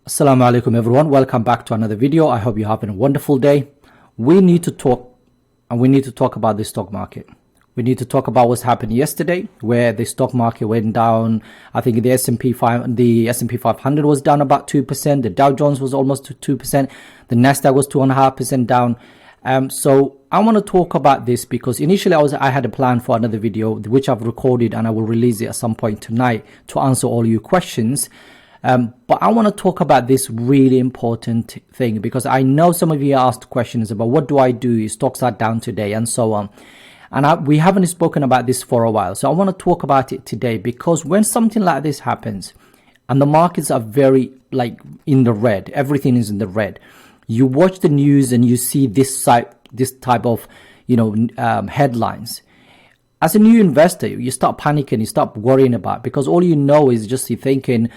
Assalamu Alaikum everyone, welcome back to another video. I hope you're having a wonderful day. We need to talk about the stock market. We need to talk about what's happened yesterday, where the stock market went down. I think the S&P 500 was down about 2%. The Dow Jones was almost 2%. The Nasdaq was 2.5% down. So I want to talk about this because initially I had a plan for another video, which I've recorded and I will release it at some point tonight to answer all your questions. But I want to talk about this really important thing because I know some of you asked questions about what do I do? Stocks are down today and so on. And we haven't spoken about this for a while. So I want to talk about it today because when something like this happens and the markets are very in the red, everything is in the red. You watch the news and you see this type of, headlines. As a new investor, you start panicking, you start worrying about because all you know is just thinking,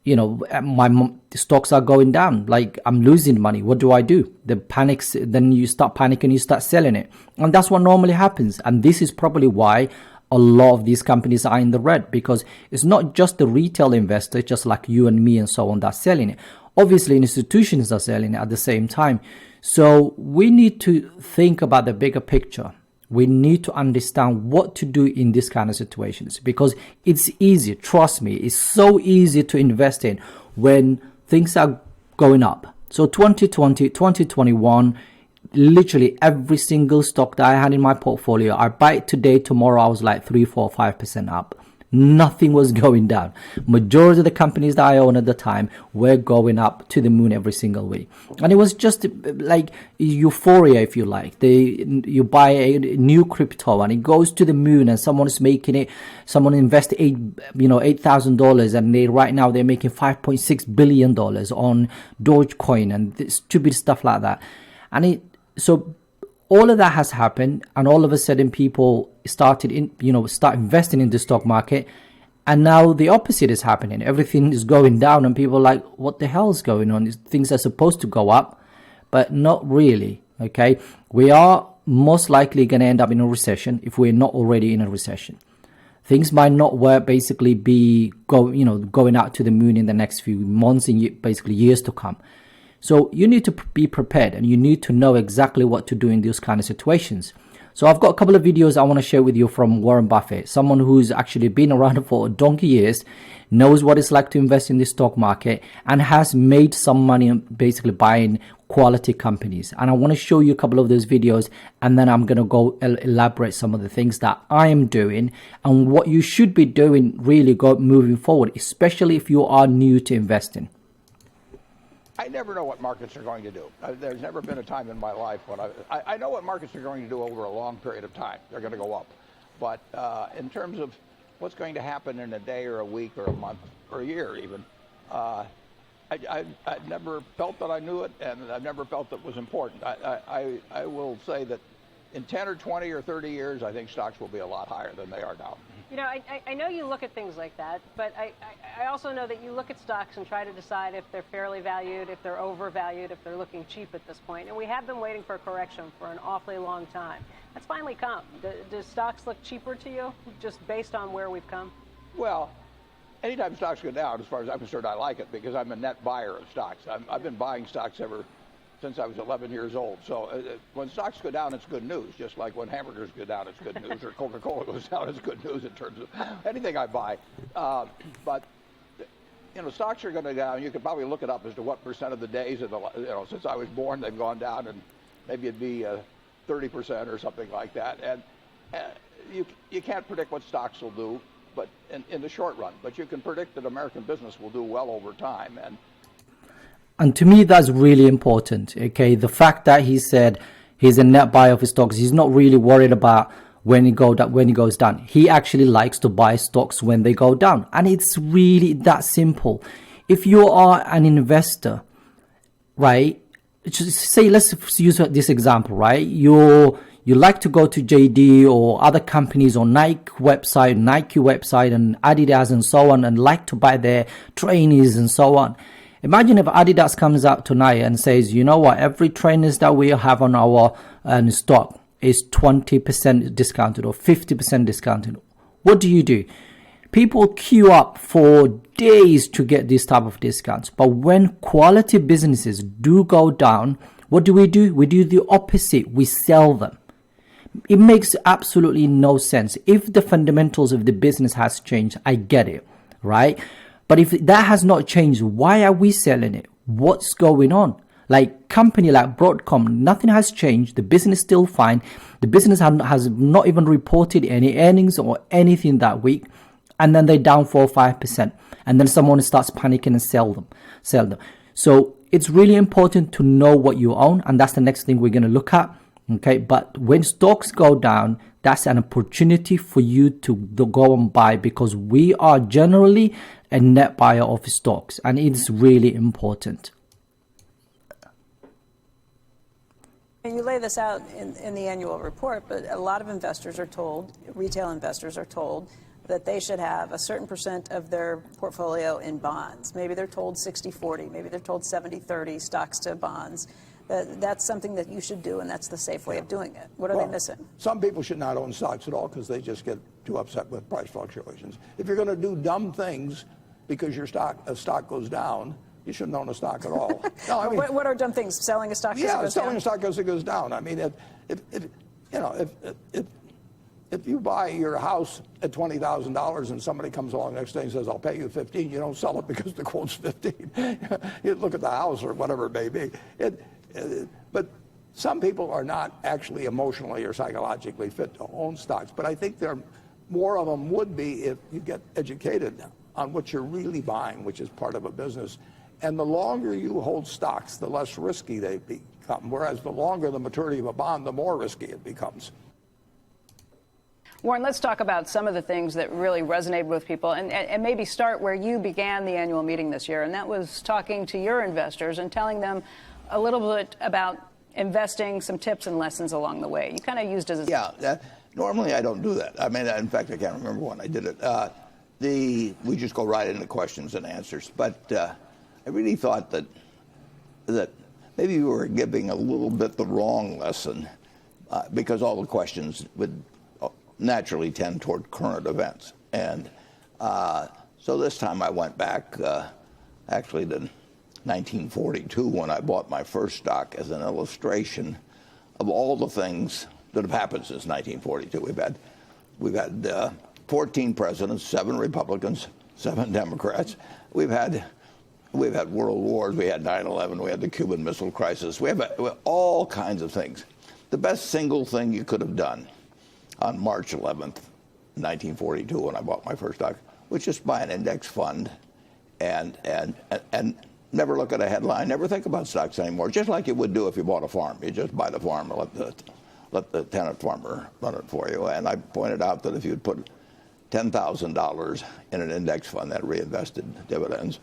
my stocks are going down, I'm losing money. What do I do? The panics, then you start panicking, you start selling it. And that's what normally happens. And this is probably why a lot of these companies are in the red, because it's not just the retail investor, just like you and me and so on, that's selling it. Obviously, institutions are selling it at the same time. So we need to think about the bigger picture. We need to understand what to do in this kind of situations because it's easy. Trust me, it's so easy to invest in when things are going up. So 2020, 2021, literally every single stock that I had in my portfolio, I buy it today, tomorrow I was like 3, 4, 5% up. Nothing was going down. Majority of the companies that I own at the time were going up to the moon every single week. And it was just like euphoria, if you like. You buy a new crypto and it goes to the moon and someone is making it, someone invested $8,000 and right now they're making $5.6 billion on Dogecoin and stupid stuff like that. And so all of that has happened, and all of a sudden people start investing in the stock market, and now the opposite is happening. Everything is going down, and people are like, what the hell is going on? Things are supposed to go up, but not really. Okay, we are most likely going to end up in a recession if we're not already in a recession. Things might not basically be going out to the moon in the next few months and basically years to come. So you need to be prepared and you need to know exactly what to do in these kind of situations. So I've got a couple of videos I want to share with you from Warren Buffett, someone who's actually been around for a donkey years, knows what it's like to invest in the stock market and has made some money basically buying quality companies. And I want to show you a couple of those videos and then I'm going to go elaborate some of the things that I am doing and what you should be doing really moving forward, especially if you are new to investing. I never know what markets are going to do. There's never been a time in my life when I know what markets are going to do over a long period of time. They're going to go up. But in terms of what's going to happen in a day or a week or a month or a year even, I've never felt that I knew it, and I've never felt that was important. I will say that in 10 or 20 or 30 years, I think stocks will be a lot higher than they are now. I know you look at things like that, but I also know that you look at stocks and try to decide if they're fairly valued, if they're overvalued, if they're looking cheap at this point. And we have been waiting for a correction for an awfully long time. That's finally come. Do stocks look cheaper to you, just based on where we've come? Well, anytime stocks go down, as far as I'm concerned, I like it because I'm a net buyer of stocks. I've been buying stocks ever since I was 11 years old. So when stocks go down, it's good news. Just like when hamburgers go down, it's good news, or Coca-Cola goes down, it's good news in terms of anything I buy. But stocks are going to go down. You could probably look it up as to what percent of the days since I was born they've gone down, and maybe it'd be 30% or something like that. And you can't predict what stocks will do, but in the short run. But you can predict that American business will do well over time. And to me, that's really important. Okay, the fact that he said he's a net buyer of his stocks, he's not really worried about when it goes down. He actually likes to buy stocks when they go down, and it's really that simple. If you are an investor, right? Just say, let's use this example, right? You like to go to JD or other companies or Nike website and Adidas and so on, and like to buy their trainees and so on. Imagine if Adidas comes out tonight and says, you know what, every trainers that we have on our stock is 20% discounted or 50% discounted. What do? People queue up for days to get these type of discounts. But when quality businesses do go down, what do? We do the opposite. We sell them. It makes absolutely no sense. If the fundamentals of the business has changed, I get it, right? But if that has not changed, why are we selling it? What's going on? Like company like Broadcom, nothing has changed. The business is still fine. The business has not even reported any earnings or anything that week. And then they're down 4 or 5%. And then someone starts panicking and sell them. So it's really important to know what you own. And that's the next thing we're going to look at. Okay. But when stocks go down, that's an opportunity for you to go and buy, because we are generally a net buyer of stocks. And it's really important. And you lay this out in the annual report, but a lot of investors are told, retail investors are told, that they should have a certain percent of their portfolio in bonds. Maybe they're told 60-40, maybe they're told 70-30 stocks to bonds. That's something that you should do, and that's the safe way of doing it. What are they missing? Some people should not own stocks at all because they just get too upset with price fluctuations. If you're going to do dumb things because a stock goes down, you shouldn't own a stock at all. No, I mean, what are dumb things? Selling a stock because it goes down? selling a stock because it goes down. I mean, if you buy your house at $20,000 and somebody comes along next day and says, I'll pay you 15, you don't sell it because the quote's 15. You look at the house or whatever it may be. But some people are not actually emotionally or psychologically fit to own stocks. But I think more of them would be if you get educated on what you're really buying, which is part of a business. And the longer you hold stocks, the less risky they become. Whereas the longer the maturity of a bond, the more risky it becomes. Warren, let's talk about some of the things that really resonated with people, and maybe start where you began the annual meeting this year, and that was talking to your investors and telling them a little bit about investing, some tips and lessons along the way. You kind of used it as normally I don't do that. I mean, in fact, I can't remember when I did it. We just go right into questions and answers. But I really thought that maybe we were giving a little bit the wrong lesson because all the questions would naturally tend toward current events. And so this time I went back actually to 1942 when I bought my first stock as an illustration of all the things that have happened since 1942. We've had 14 presidents, 7 Republicans, 7 Democrats. We've had world wars. We had 9/11. We had the Cuban Missile Crisis. We have all kinds of things. The best single thing you could have done on March 11th, 1942, when I bought my first stock, was just buy an index fund and never look at a headline, never think about stocks anymore, just like you would do if you bought a farm. You just buy the farm and let the tenant farmer run it for you. And I pointed out that if you'd put $10,000 in an index fund that reinvested dividends,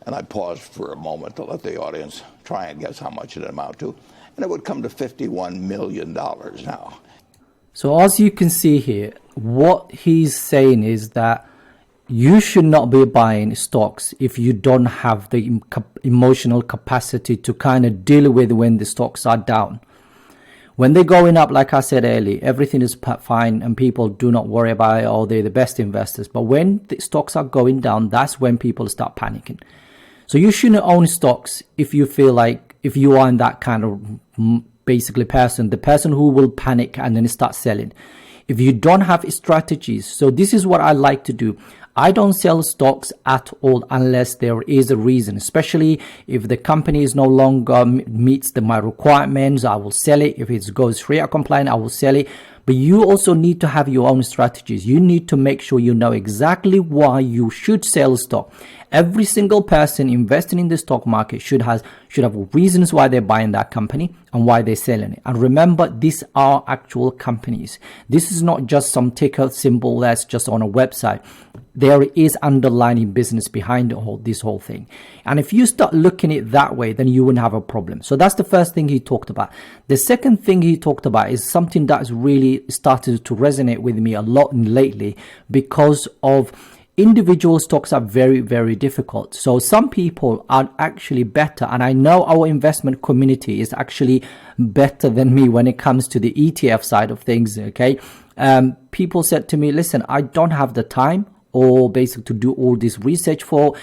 and I paused for a moment to let the audience try and guess how much it amount to, and it would come to $51 million now. So as you can see here, what he's saying is that you should not be buying stocks if you don't have the emotional capacity to kind of deal with when the stocks are down. When they're going up, like I said earlier, everything is fine and people do not worry about it, or they're the best investors. But when the stocks are going down, that's when people start panicking. So you shouldn't own stocks if you feel like, if you are in that kind of basically the person who will panic and then start selling. If you don't have strategies, so this is what I like to do. I don't sell stocks at all unless there is a reason, especially if the company is no longer meets my requirements. I will sell it. If it goes Sharia compliant, I will sell it. But you also need to have your own strategies. You need to make sure you know exactly why you should sell stock. Every single person investing in the stock market should have reasons why they're buying that company and why they're selling it. And remember, these are actual companies. This is not just some ticker symbol that's just on a website. There is underlying business behind this whole thing. And if you start looking at it that way, then you wouldn't have a problem. So that's the first thing he talked about. The second thing he talked about is something that's really started to resonate with me a lot lately, because of individual stocks are very, very difficult. So some people are actually better, and I know our investment community is actually better than me when it comes to the ETF side of things. Okay, people said to me, listen, I don't have the time or basically to do all this research for,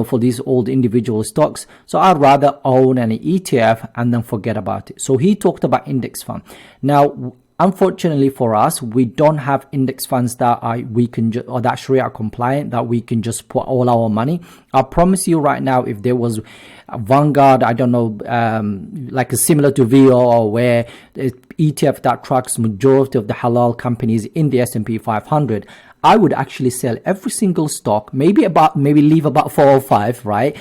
for these old individual stocks. So I'd rather own an ETF and then forget about it. So he talked about index fund. Now, unfortunately for us, we don't have index funds that we can or that Sharia compliant, that we can just put all our money. I promise you right now, if there was a Vanguard, I don't know, like a similar to VO, where ETF that tracks majority of the halal companies in the S&P 500, I would actually sell every single stock, maybe leave about 4 or 5, right?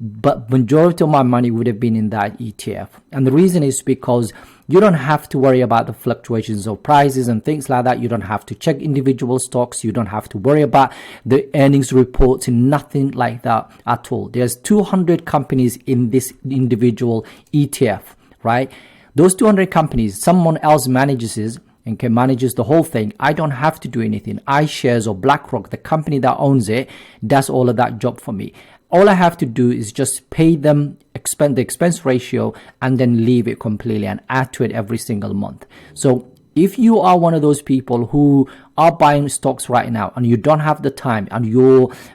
But majority of my money would have been in that ETF. And the reason is because you don't have to worry about the fluctuations of prices and things like that. You don't have to check individual stocks. You don't have to worry about the earnings reports and nothing like that at all. There's 200 companies in this individual ETF, right? Those 200 companies, someone else manages the whole thing. I don't have to do anything. iShares or BlackRock, the company that owns it, does all of that job for me. All I have to do is just pay them the expense ratio and then leave it completely and add to it every single month. So if you are one of those people who are buying stocks right now and you don't have the time, and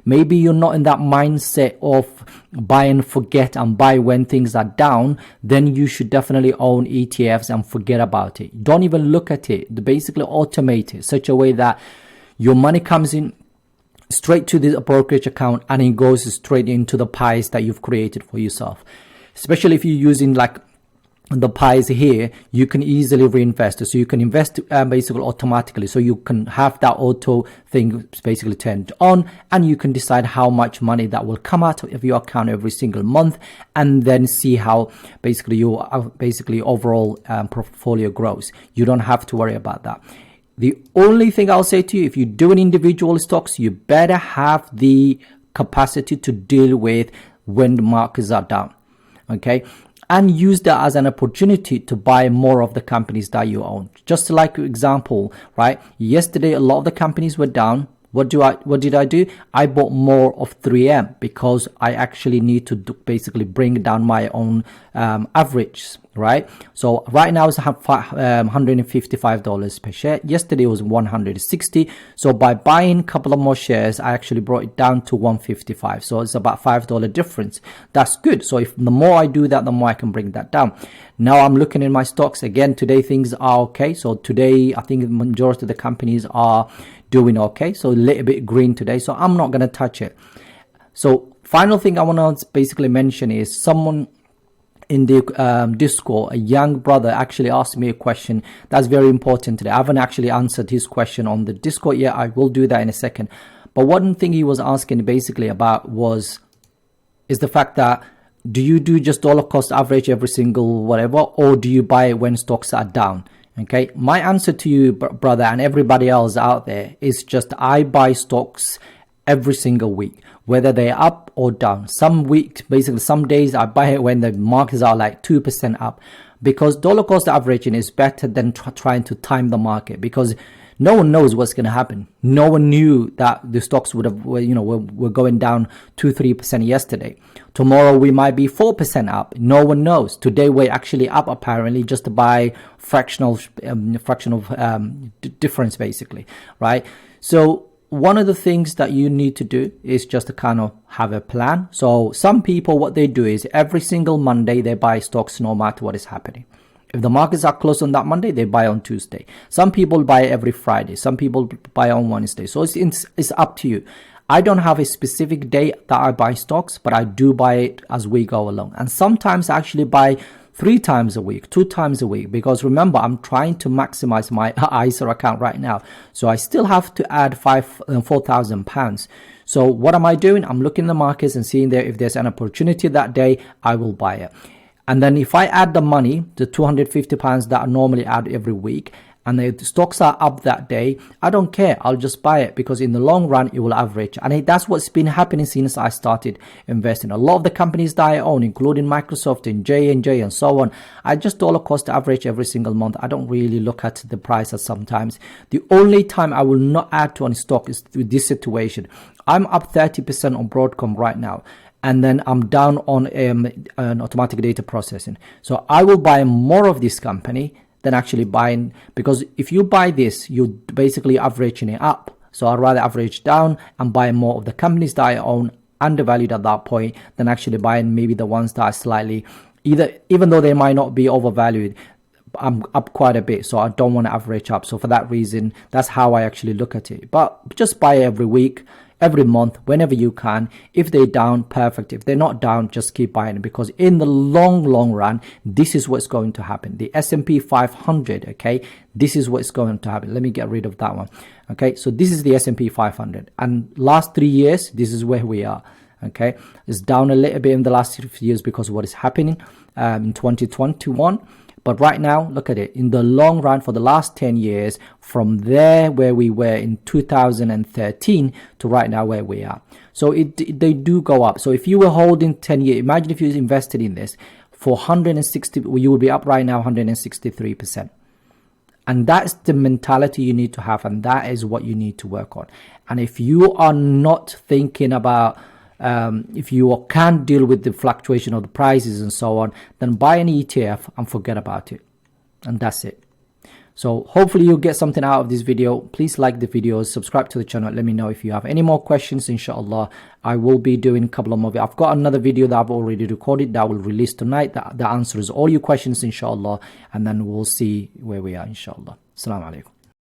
maybe you're not in that mindset of buy and forget and buy when things are down, then you should definitely own ETFs and forget about it. Don't even look at it. Basically automate it such a way that your money comes in straight to the brokerage account and it goes straight into the pies that you've created for yourself. Especially if you're using like the pies here, you can easily reinvest. So you can invest basically automatically. So you can have that auto thing basically turned on, and you can decide how much money that will come out of your account every single month, and then see how basically your overall portfolio grows. You don't have to worry about that. The only thing I'll say to you, if you're doing individual stocks, you better have the capacity to deal with when the markets are down, okay? And use that as an opportunity to buy more of the companies that you own. Just like example, right? Yesterday, a lot of the companies were down. What did I do? I bought more of 3M because I actually need to basically bring down my own average, right? So right now it's $155 per share. Yesterday it was $160. So by buying a couple of more shares, I actually brought it down to $155. So it's about $5 difference. That's good. So if the more I do that, the more I can bring that down. Now I'm looking in my stocks again. Today things are okay. So today I think the majority of the companies are doing okay. So a little bit green today. So I'm not going to touch it. So final thing I want to basically mention is someone in the Discord, a young brother, actually asked me a question that's very important today. I haven't actually answered his question on the Discord yet. I will do that in a second. But one thing he was asking basically about is the fact that, do you do just dollar cost average every single whatever, or do you buy it when stocks are down? Okay, my answer to you, brother, and everybody else out there is just I buy stocks every single week, whether they're up or down. Some weeks, basically some days I buy it when the markets are like 2% up, because dollar cost averaging is better than trying to time the market, because no one knows what's going to happen. No one knew that the stocks were going down 2-3% yesterday. Tomorrow we might be 4% up. No one knows. Today we're actually up apparently, just by fractional difference basically, right? So one of the things that you need to do is just to kind of have a plan. So some people, what they do is every single Monday they buy stocks no matter what is happening. If the markets are closed on that Monday, they buy on Tuesday. Some people buy every Friday. Some people buy on Wednesday. So it's up to you. I don't have a specific day that I buy stocks, but I do buy it as we go along. And sometimes I actually buy 3 times a week, 2 times a week, because remember, I'm trying to maximize my ISA account right now. So I still have to add £4,000. So what am I doing? I'm looking at the markets and seeing there if there's an opportunity that day, I will buy it. And then if I add the money, the £250 that I normally add every week, and the stocks are up that day, I don't care. I'll just buy it, because in the long run, it will average. And that's what's been happening since I started investing. A lot of the companies that I own, including Microsoft and J&J and so on, I just dollar cost average every single month. I don't really look at the prices sometimes. The only time I will not add to any stock is through this situation. I'm up 30% on Broadcom right now, and then I'm down on an automatic data processing. So I will buy more of this company than actually buying, because if you buy this, you're basically averaging it up. So I'd rather average down and buy more of the companies that I own undervalued at that point than actually buying maybe the ones that are slightly, even though they might not be overvalued, I'm up quite a bit, so I don't want to average up. So for that reason, that's how I actually look at it. But just buy every week, every month, whenever you can. If they're down, perfect. If they're not down, just keep buying, because in the long run, this is what's going to happen. The S&P 500, okay, this is what's going to happen. Let me get rid of that one. Okay, so this is the S&P 500, and last 3 years, this is where we are. Okay, it's down a little bit in the last few years because of what is happening in 2021. But right now, look at it. In the long run, for the last 10 years, from there where we were in 2013 to right now where we are. So they do go up. So if you were holding 10 years, imagine if you invested in this for 160, you would be up right now 163%. And that's the mentality you need to have. And that is what you need to work on. And if you are not thinking about, if you can't deal with the fluctuation of the prices and so on, then buy an ETF and forget about it. And that's it. So hopefully you'll get something out of this video. Please like the videos, subscribe to the channel. Let me know if you have any more questions. InshaAllah, I will be doing a couple of more. I've got another video that I've already recorded that will release tonight that answers all your questions, InshaAllah. And then we'll see where we are, InshaAllah. Assalamu Alaikum.